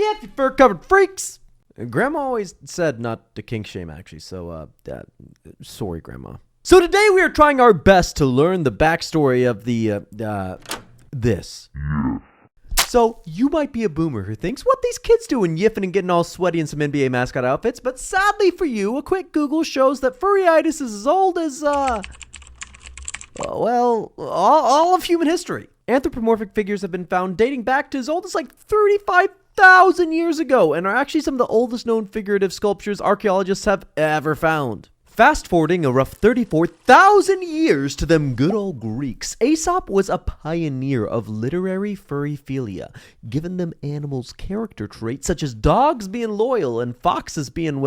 you fur-covered freaks! Grandma always said not to kink shame, actually, so, sorry, Grandma. So today we are trying our best to learn the backstory of this. So, you might be a boomer who thinks, what these kids doing yiffing and getting all sweaty in some NBA mascot outfits, but sadly for you, a quick Google shows that furryitis is as old as, all of human history. Anthropomorphic figures have been found dating back to as old as like 35,000 years ago, and are actually some of the oldest known figurative sculptures archaeologists have ever found. Fast forwarding a rough 34,000 years to them good old Greeks, Aesop was a pioneer of literary furryphilia, giving them animals' character traits such as dogs being loyal and foxes being,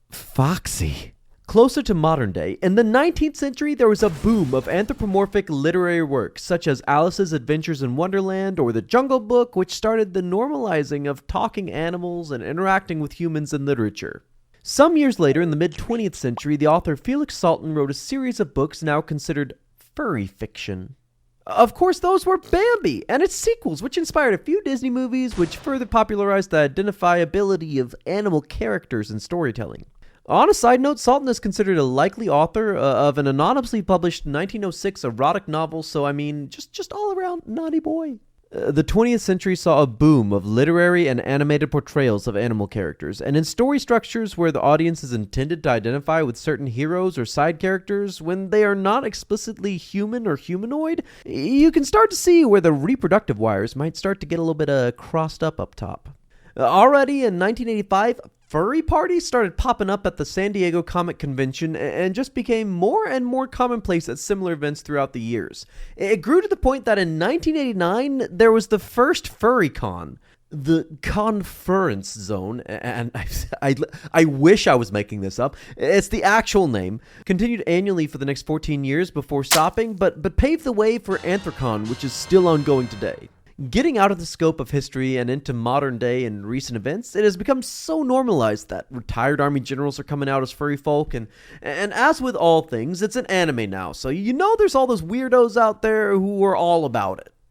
foxy. Closer to modern day, in the 19th century, there was a boom of anthropomorphic literary works, such as Alice's Adventures in Wonderland or The Jungle Book, which started the normalizing of talking animals and interacting with humans in literature. Some years later, in the mid-20th century, the author Felix Salten wrote a series of books now considered furry fiction. Of course, those were Bambi and its sequels, which inspired a few Disney movies, which further popularized the identifiability of animal characters in storytelling. On a side note, Salten is considered a likely author of an anonymously published 1906 erotic novel, so I mean, just all around naughty boy. The 20th century saw a boom of literary and animated portrayals of animal characters, and in story structures where the audience is intended to identify with certain heroes or side characters, when they are not explicitly human or humanoid, you can start to see where the reproductive wires might start to get a little bit crossed up top. Already in 1985, furry parties started popping up at the San Diego Comic Convention and just became more and more commonplace at similar events throughout the years. It grew to the point that in 1989, there was the first Furry Con, the Conference Zone, and I wish I was making this up. It's the actual name. Continued annually for the next 14 years before stopping, but paved the way for Anthrocon, which is still ongoing today. Getting out of the scope of history and into modern day and recent events, it has become so normalized that retired army generals are coming out as furry folk, and as with all things, it's an anime now, so you know there's all those weirdos out there who are all about it.